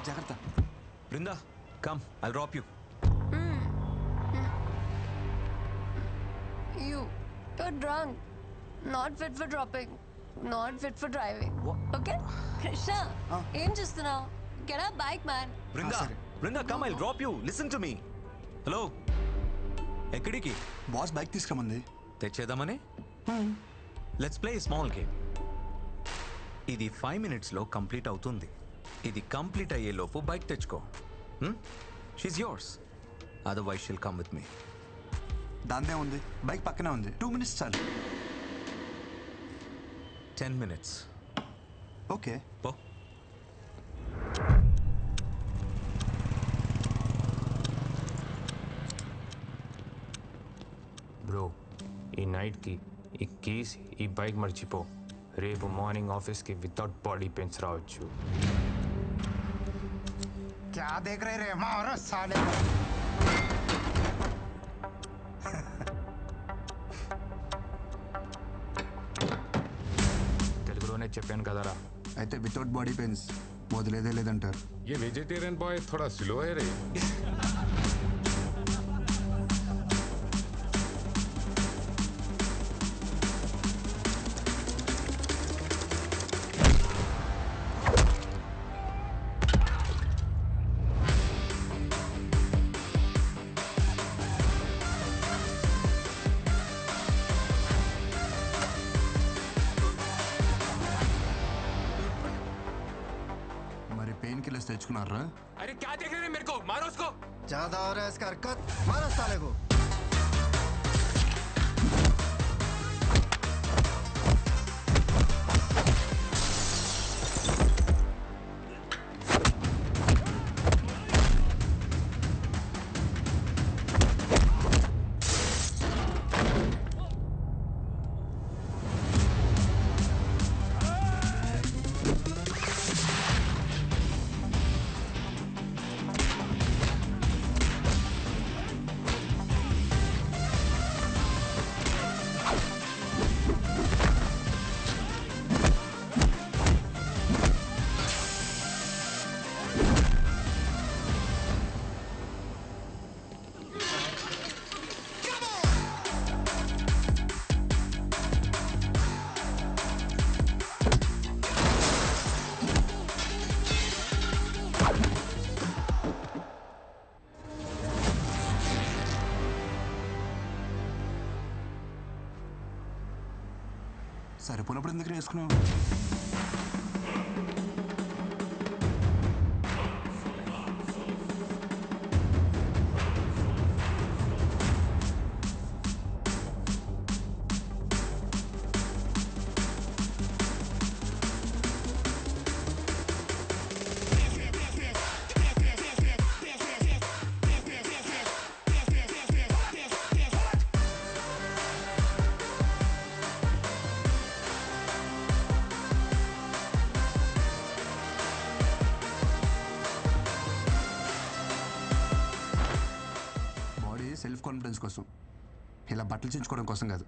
జాగ్రత్త. Brinda come, I'll drop you. You're drunk. Not fit for dropping. Not fit for driving. Okay? Krishna, ఏం చేస్తున్నావు? Get a bike, man. Brinda come, I'll drop you. Listen to me. Hello, ఎక్కడికి? Boss bike తీసుకురమంది. తెచ్చేద్దామని? Let's play small game. ఇది 5 minutesలో complete అవుతుంది. ఇది complete అయ్యేలోపు bike తెచ్చుకో. She's yours. Otherwise she'll come with me. దాందే ఉంది, బైక్ పక్కనే ఉంది. 2 minutes చాలు. 10 minutes. ఓకే పో. బ్రో, ఈ నైట్కి ఈ కీస్ ఈ బైక్ మర్చిపో. రేపు మార్నింగ్ ఆఫీస్కి వితౌట్ బాడీ పెయిన్స్ రావచ్చు. क्या देख रहे रे मारो साले. తెలుగులోనే చెప్పాను కదరా. అయితే వితౌట్ బాడీ పెయిన్స్ వదిలేదే లేదంటారు. ये वेजिटेरियन बॉय थोड़ा स्लो है रे. మరి పెయిన్ కిల్లర్స్ తెచ్చుకున్నారా? अरे क्या देख रहे हैं मेरे को? मारो उसको. ज्यादा हो रहा है इसका हरकत. मारो साले को. సరిపోయినప్పుడు ఎందుకు వేసుకున్నావు? సెల్ఫ్ కాన్ఫిడెన్స్ కోసం, ఇలా బట్టలు చించుకోవడం కోసం కాదు.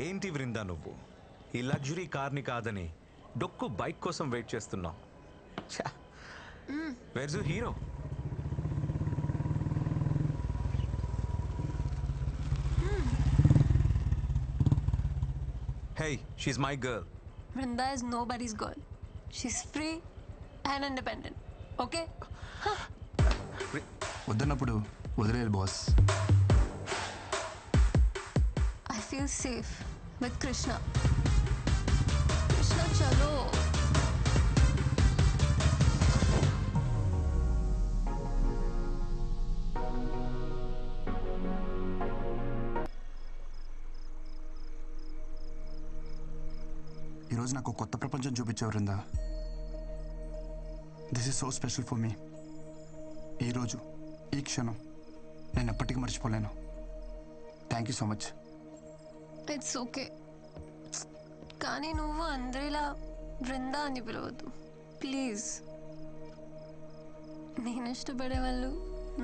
ఏంటి వృందా నువ్వు ఈ లగ్జరీ కార్ని కాదని డొక్కు బైక్ కోసం వెయిట్ చేస్తున్నావు? Where's your hero? Hey, she's my girl. Vrinda is nobody's girl. She's free and independent. Okay? వద్దన్నప్పుడు వదిలేదు boss. I feel safe with Krishna. Krishna, chalo. ఈరోజు నాకు కొత్త ప్రపంచం చూపించావు Vrinda. This is so special for me. ఈరోజు ఈ క్షణం నేను ఎప్పటికీ మర్చిపోలేను. Thank you so much. It's okay. కానీ నువ్వు అందరిలా బృందా అని పిలవద్దు ప్లీజ్. నేను ఇష్టపడే వాళ్ళు,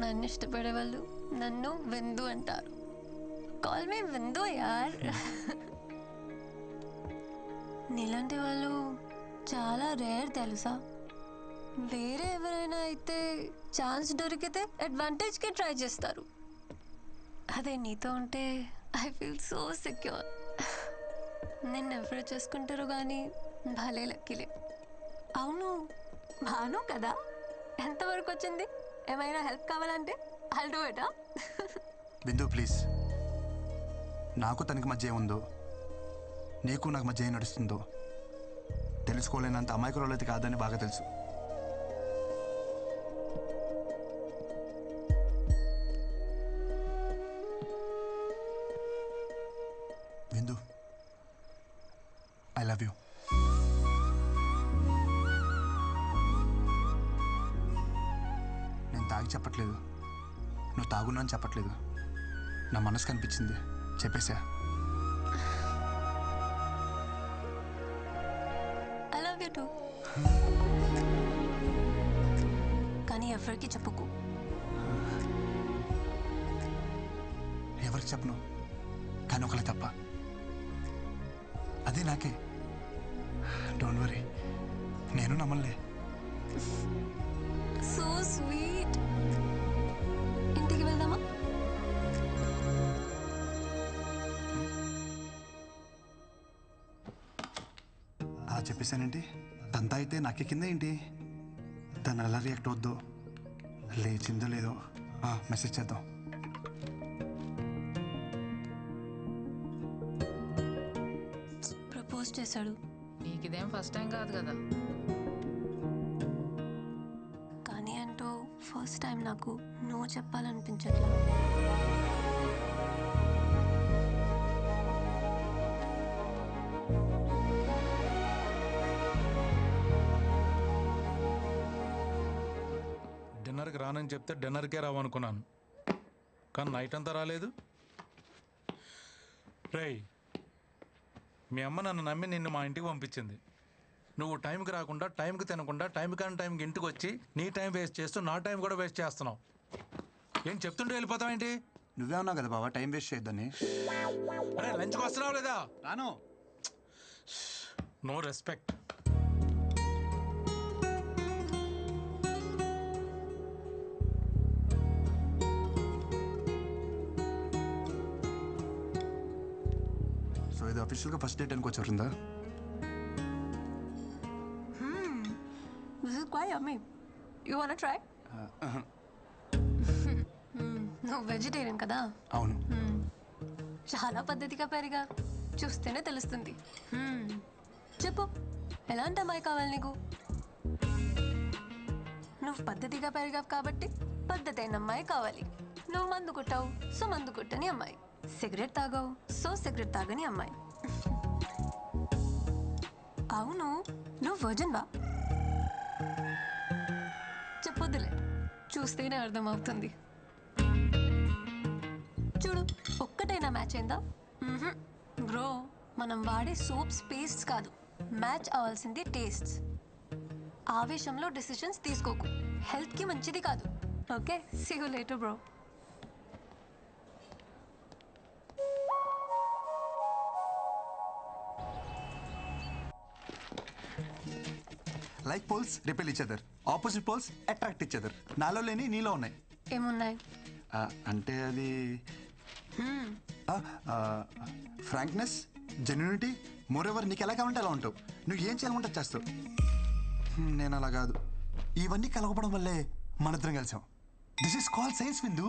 నన్ను ఇష్టపడే వాళ్ళు నన్ను విందు అంటారు. కాల్ మీ విందు యార్. నీలాంటి వాళ్ళు చాలా రేర్ తెలుసా. వేరే ఎవరైనా అయితే ఛాన్స్ దొరికితే అడ్వాంటేజ్కి ట్రై చేస్తారు. అదే నీతో ఉంటే ఐ ఫీల్ సో సెక్యూర్. నిన్ను ఎవరు చేసుకుంటారు కానీ భలే లక్కీలే. అవును, భాను కదా, ఎంతవరకు వచ్చింది? ఏమైనా హెల్ప్ కావాలంటే I'll do it. Bindu please, నాకు తనకి మధ్య ఏముందో, నీకు నాకు మధ్య ఏం నడుస్తుందో తెలుసుకోలేనంత అమాయకురాలు అయితే కాదని బాగా తెలుసు. బిందు, ఐ లవ్ యూ. నేను తాగి చెప్పట్లేదు, నువ్వు తాగున్నా అని చెప్పట్లేదు. నా మనసు కనిపించింది, చెప్పేశా. I love you too. కానీ ఎవరికి చెప్పుకో. ఎవరికి చెప్పను, కానీ ఒకరి తప్ప. అదే నాకే. డోంట్ వరీ, నేను నమ్మలే. So sweet. ఇంటికి వెళ్దామా? అలా చెప్పేశానేంటి? తంతా అయితే నాకే కింద ఏంటి? తను ఎలా రియాక్ట్ అవుద్దో, లేచిందో లేదో మెసేజ్ చేద్దాం. ప్రపోజ్ చేశాడు. నీకు ఇదేం ఫస్ట్ టైం కాదు కదా. కానీ అంటూ ఫస్ట్ టైం నాకు నో చెప్పాలనిపించట్లా. డిన్నర్కి రానని చెప్తే డిన్నర్కే రావనుకున్నాను, కానీ నైట్ అంతా రాలేదు. రేయ్, మీ అమ్మ నన్ను నమ్మి నిన్ను మా ఇంటికి పంపించింది. నువ్వు టైంకి రాకుండా, టైంకి తినకుండా, టైం కానీ టైంకి ఇంటికి వచ్చి నీ టైం వేస్ట్ చేస్తూ నా టైం కూడా వేస్ట్ చేస్తున్నావు. ఏం చెప్తుంటే వెళ్ళిపోతావేంటి? నువ్వే ఉన్నావు కదా బాబా టైం వేస్ట్ చేయొద్దని. అరే లంచ్కి వస్తున్నావు లేదా? రాను. No respect. సో ఇది అఫీషియల్గా ఫస్ట్ డేట్ అనుకో వచ్చారుందా? This is quite yummy. You wanna try? నువ్వు వెజిటేరియన్ కదా? అవును. చాలా పద్ధతిగా పెరిగా, చూస్తేనే తెలుస్తుంది. చెప్పు, ఎలాంటి అమ్మాయి కావాలి నీకు? నువ్వు పద్ధతిగా పెరిగావు కాబట్టి పద్ధతి అయిన అమ్మాయి కావాలి. నువ్వు మందు కొట్టావు, సో మందు కొట్టని అమ్మాయి. సిగరెట్ తాగావు, సో సిగరెట్ తాగని అమ్మాయి. అవును, నువ్వు వర్జిన్ వా? చెప్పొద్దులే, చూస్తేనే అర్థమవుతుంది. చూడు, ఒక్కటైనా మ్యాచ్ అయిందా? బ్రో, మనం వాడే సోప్స్ పేస్ట్స్ కాదు, మ్యాచ్ అవ్వాల్సింది టేస్ట్స్. ఆవేశంలో డెసిషన్స్ తీసుకోకు, హెల్త్కి మంచిది కాదు. Okay, see you later bro. Like poles repel each other, opposite poles attract each other. నాలో లేని నీలో ఉన్నాయి. ఏమున్నాయి? అంటే అది ఫ్రాంక్నెస్, జెన్యూనిటీ. మోర్ ఎవర్ నీకు ఎలా కావాలంటే అలా ఉంటావు. నువ్వు ఏం చేయాలంటే చేస్తావు. నేను అలా కాదు. ఇవన్నీ కలగపడం వల్లే మనిద్దరం కలిసాం. దిస్ ఈస్ కాల్ సైన్స్ బిందు.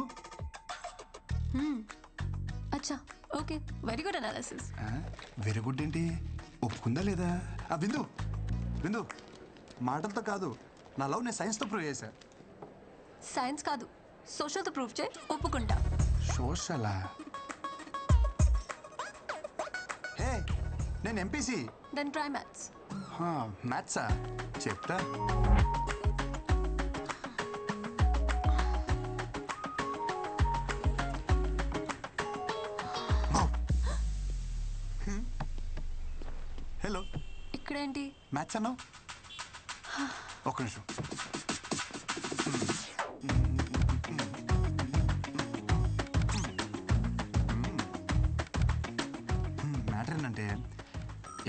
అచ్చా, okay, very good analysis. Very good ఏంటి? ఒప్పుకుందా లేదా? బిందు బిందు, మాటలతో కాదు, నా లవ్ నేను సైన్స్తో ప్రూవ్ చేశా. సైన్స్ కాదు, సోషల్తో ప్రూవ్ చేయి, ఒప్పుకుంటా. సోషలా? హే, నేను ఎంపీసీ. Then try maths. మ్యాథ్సా? చెప్తా. హలో, ఇక్కడేంటి? మ్యాథ్స్ అన్నావు? ఒక్క నిమిషం. మ్యాటర్ ఏంటంటే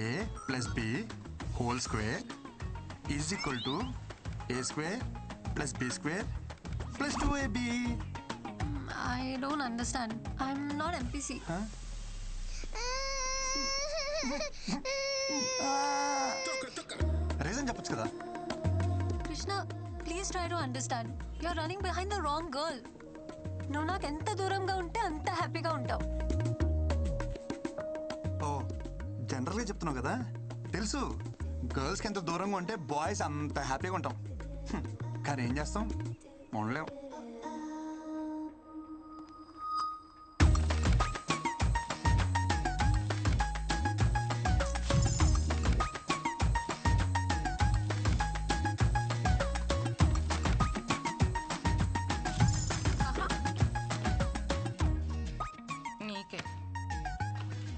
A + B² is equal to A square plus B square plus 2AB. I don't understand. I'm not MPC. Reason చెప్పొచ్చు కదా. Krishna, please try to understand. You're running behind the wrong girl. నువ్వు నాకు ఎంత దూరంగా ఉంటే అంత హ్యాపీగా ఉంటావు. ఓ జనరల్గా చెప్తున్నావు కదా, తెలుసు గర్ల్స్కి ఎంత దూరంగా ఉంటే బాయ్స్ అంత హ్యాపీగా ఉంటాం. కానీ ఏం చేస్తాం, ఉండలేం. నీకే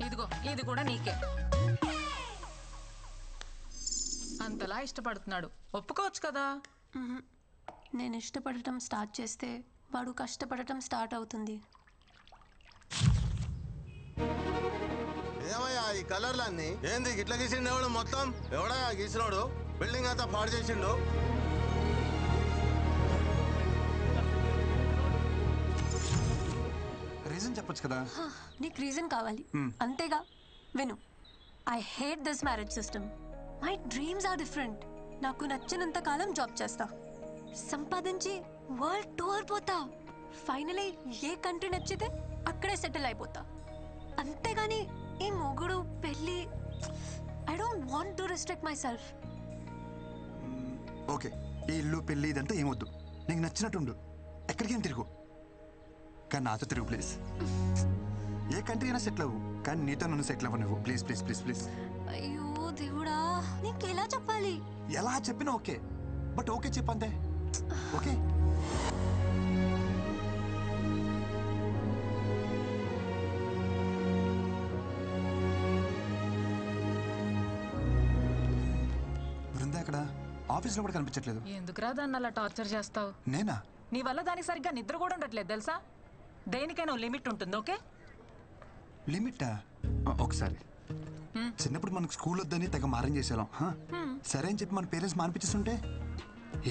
ఇదిగో, ఇది కూడా నీకే. అంతలా ఇష్టపడుతున్నాడు, ఒప్పుకోవచ్చు కదా. నేను ఇష్టపడటం స్టార్ట్ చేస్తే వాడు కష్టపడటం స్టార్ట్ అవుతుంది. ఏమయ్యా ఈ కలర్లన్నీ ఏంది ఇట్లా గీసిండు? ఎవడు మొత్తం ఎవడా గీసినోడు? బిల్డింగ్ అంతా పాడు చేసిండు. రీజన్ చెప్పొచ్చు కదా. నీకు రీజన్ కావాలి అంతేగా. విను, I hate this marriage system. My dreams are different. నాకు నచ్చినంత కాలం జాబ్ చేస్తా, సంపాదించి వరల్డ్ టూర్ పోతా, ఫైనలీ ఏ కంట్రీ నచ్చితే అక్కడే సెటిల్ అయిపోతా. అంతేగాని ఈ మొగుడు పెళ్ళి, I don't want to restrict myself. Okay, ఈ ఇల్లు పెళ్ళి ఇదంతా ఏమొద్దు. నీకు నచ్చినట్టుండు, ఎక్కడికేం తిరుగు. కానీ నాతో తిరుగు ప్లీజ్. ఏ కంట్రీ అయినా సెటిల్ అవ్వు, కానీ నీతో నన్ను సెటిల్ అవ్వ నువ్వు ప్లీజ్ ప్లీజ్ ప్లీజ్ ప్లీజ్. అయ్యో దేవుడా, నీకు ఎలా చెప్పాలి? ఎలా చెప్పినా ఓకే, బట్ ఓకే చెప్పంతే. ఓకే బృందా ఎక్కడ? ఆఫీస్లో కూడా కనిపించట్లేదు. ఎందుకురా దాన్ని అలా టార్చర్ చేస్తావు? నేనా? నీ వల్ల దానికి సరిగ్గా నిద్ర కూడా ఉండట్లేదు తెలుసా. దేనికైనా లిమిట్ ఉంటుంది. ఓకే, లిమిటా? ఒకసారి చిన్నప్పుడు మనకు స్కూల్ వద్దని తెగ మారం చేసేవాళ్ళం. సరే అని చెప్పి మన పేరెంట్స్ మానిపించేస్తుంటే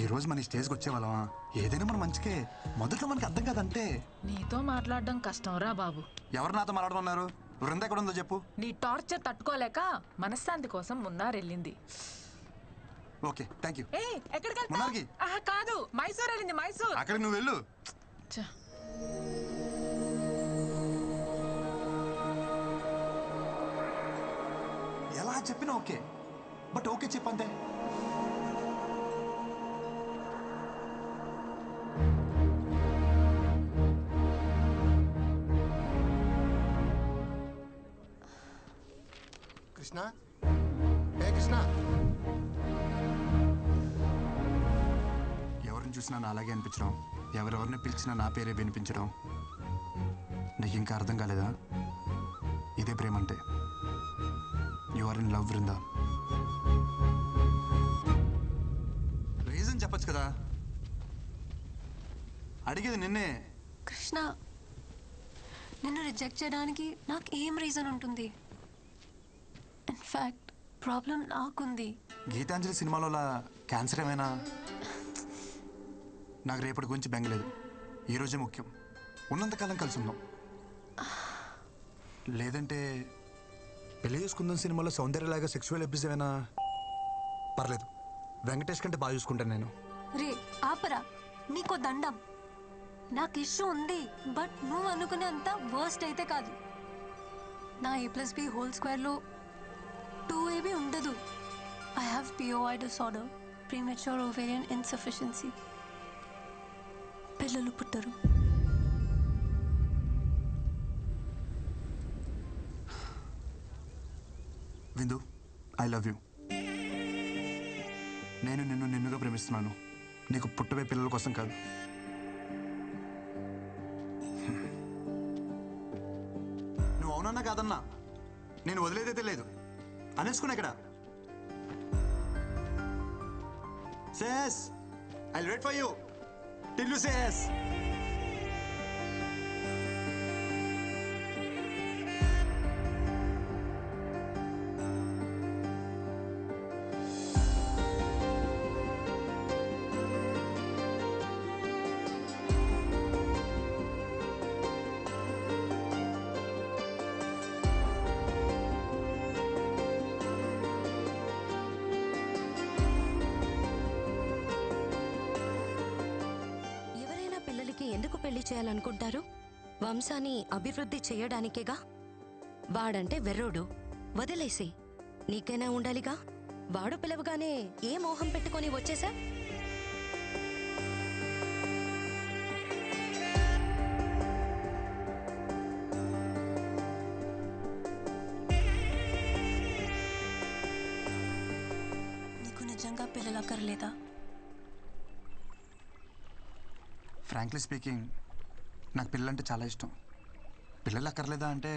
ఈ రోజు మన స్టేజ్కి వచ్చేవాళ్ళమా? ఏదైనా మన మంచికే. మొదట్లో మనకి అర్థం కాదంటే. నీతో మాట్లాడడం కష్టం రా బాబు. ఎవరు నాతో మాట్లాడమన్నారు? బృందా ఎక్కడ ఉందో చెప్పు. నీ టార్చర్ తట్టుకోలేక మనశ్శాంతి కోసం మున్నారెళ్ళింది. Okay thank you. ఏ ఎక్కడికి వెళ్తావ్? మున్నార్కి? కాదు, మైసూర్ వెళ్ళింది. మైసూర్. అక్కడికి నువ్వు వెళ్ళు. ఛ, ఎలా చెప్పినా ఓకే, బట్ ఓకే చెప్పంతే. కృష్ణ, ఏ కృష్ణ, ఎవరిని చూసినా నా అలాగే అనిపించడం, ఎవరెవరిని పిలిచినా నా పేరే వినిపించడం. నీకు ఇంకా అర్థం కాలేదా? ఇదే ప్రేమ అంటే. You are in love Brinda. Reason చెప్పొచ్చు కదా. అడిగేది నిన్నే. కృష్ణ, నిన్ను రిజెక్ట్ చేయడానికి నాకు ఏం రీజన్ ఉంటుంది? ఇన్ఫ్యాక్ట్ ప్రాబ్లం నాకుంది. గీతాంజలి సినిమాలో క్యాన్సర్ ఏమైనా? నాకు రేపటి గురించి బెంగలేదు. ఈరోజే ముఖ్యం. ఉన్నంతకాలం కలిసి ఉందాం. లేదంటే పెళ్లి చేసుకుందాం సినిమాలో సౌందర్యలాగా సెక్సువల్ అబ్యూస్ ఏమైనా? పర్లేదు, వెంకటేష్ కంటే బాగా చూసుకుంటాను నేను. రే ఆపరా, నీకో దండం. నాకు ఇష్యూ ఉంది, బట్ నువ్వు అనుకునే అంత వర్స్ట్ అయితే కాదు. నా A+B² 2AB ఉండదు. I have POI disorder, premature ovarian insufficiency. పిల్లలు పుట్టరు. విందు, ఐ లవ్ యూ. నేను నిన్ను నిన్నుగా ప్రేమిస్తున్నాను. నీకు పుట్టవే పిల్లల కోసం కాదు. నువ్వు అవునన్నా కాదన్నా నేను వదిలేదైతే లేదు. అనేసుకున్నా ఇక్కడ. Says I wait for you till you says. ఎందుకు పెళ్లి చేయాలనుకుంటారు? వంశాన్ని అభివృద్ధి చేయడానికేగా. వాడంటే వెర్రోడు, వదిలేసి నీకైనా ఉండాలిగా. వాడు పిలవగానే ఏ మోహం పెట్టుకొని వచ్చేసా? నీకు నిజంగా పిల్లలు అక్కర్లేదా? ఫ్రాంక్లీ స్పీకింగ్, నాకు పిల్లలంటే చాలా ఇష్టం. పిల్లలు అక్కర్లేదా అంటే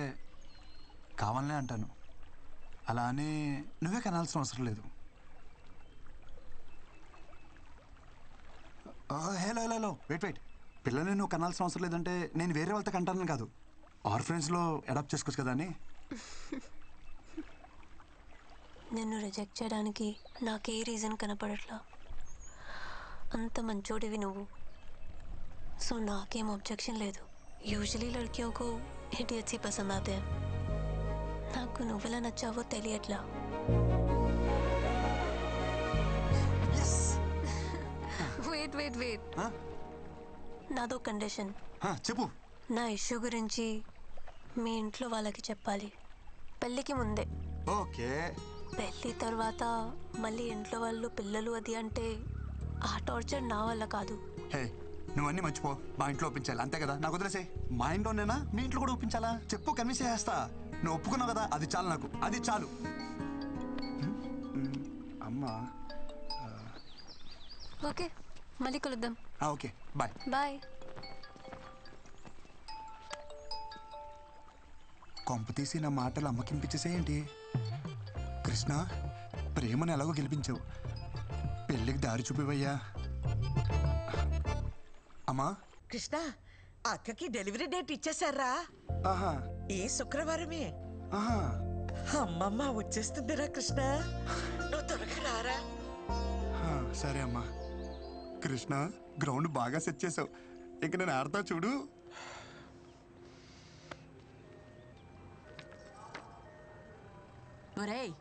కావాలనే అంటాను. అలా అని నువ్వే కనాల్సిన అవసరం లేదు. Hello hello hello wait. పిల్లల్ని నువ్వు కనాల్సిన అవసరం లేదంటే నేను వేరే వాళ్ళతో కంటాను కాదు, ఆర్ఫరెన్స్లో అడాప్ట్ చేసుకోవచ్చు కదా అని. నిన్ను రిజెక్ట్ చేయడానికి నాకే రీజన్ కనపడట్లా. అంత మంచోడివి నువ్వు, సో నాకేం ऑब्जेक्शन లేదు. యూజువలీ लड़कियों को इडियट्स ही पसंद आते हैं. నాకు నువ్వెలా నచ్చావో తెలియట్లా. వెయిట్ నాదో కండిషన్. చెప్పు. నా ఇష్యూ గురించి మీ ఇంట్లో వాళ్ళకి చెప్పాలి, పెళ్ళికి ముందే. ఓకే. పెళ్ళి తర్వాత మళ్ళీ ఇంట్లో వాళ్ళు పిల్లలు అది అంటే ఆ టార్చర్ నా వల్ల కాదు. హే, నువ్వన్నీ మర్చిపో. మా ఇంట్లో ఒప్పించాలి అంతే కదా. నాకు వదిలేసే. మా ఇంట్లోనేనా మీ ఇంట్లో కూడా ఒప్పించాలా? చెప్పు, కన్విన్స్ చేస్తా. నువ్వు ఒప్పుకున్నావు కదా, అది చాలు నాకు, అది చాలు. అమ్మా. ఓకే, మళ్ళీ కలుద్దాం. Okay, bye. బాయ్. కొంప తీసి నా మాటలు అమ్మకింపించేసేయండి. కృష్ణ, ప్రేమను ఎలాగో గెలిపించావు, పెళ్ళికి దారి చూపివయ్యా. అమ్మా. కృష్ణ, అక్కకి డెలివరీ డేట్ ఇచ్చేసారా? ఆహా. ఈ శుక్రవారమే. ఆహా. అమ్మమ్మ వచ్చేస్తుందిరా కృష్ణ, నువ్వు త్వరగా రారా. సరే అమ్మా. కృష్ణ, గ్రౌండ్ బాగా సెట్ చేసావు, ఇంక నేను ఆడతా చూడు. ఒరేయ్,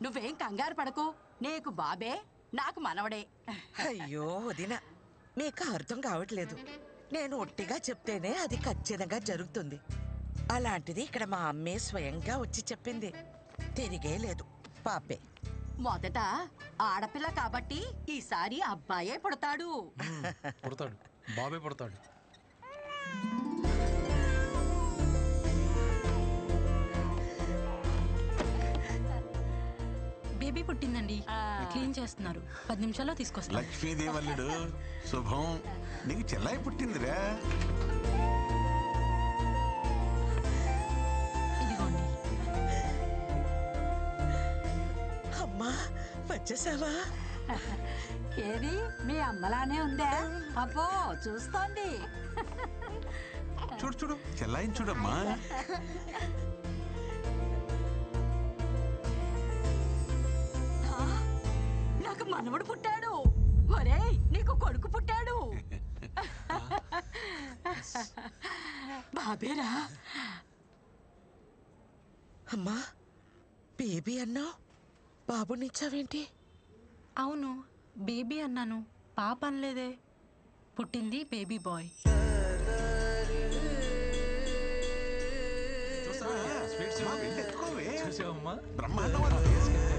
నువ్వేం కంగారు పడకు. నీకు బాబే, నాకు మనవడే. అయ్యో వదిన, మీకు అర్థం కావట్లేదు. నేను ఒట్టిగా చెప్తేనే అది ఖచ్చితంగా జరుగుతుంది. అలాంటిది ఇక్కడ మా అమ్మే స్వయంగా వచ్చి చెప్పింది. తిరిగే లేదు, పాపే. మొదట ఆడపిల్ల కాబట్టి ఈసారి అబ్బాయే పుడతాడు. పుడతాడు, బాబే పుడతాడు. బేబీ పుట్టిందండి, క్లీన్ చేస్తున్నారు. 10 నిమిషాల్లో తీసుకొస్తారు. లక్ష్మీదేవల్లుడు శుభం. నీకు చెల్లాయి పుట్టిందిరా. ఇదిగోండి. అమ్మా, వచ్చేసావా? ఏది మీ అమ్మలానే ఉందా? అబ్బో, చూస్తోంది. చూడు చూడు, చెల్లాయిని చూడమ్మా. నాకు మనవడు పుట్టాడు. ఒరేయ్, నీకు కొడుకు పుట్టాడు. బాబేరా. అమ్మా, బేబీ అన్నావు, బాబునిచ్చావేంటి? అవును, బేబీ అన్నాను, పాప అనలేదే. పుట్టింది బేబీ బాయ్. చూసావా? చూసావమ్మా? బ్రహ్మాండం.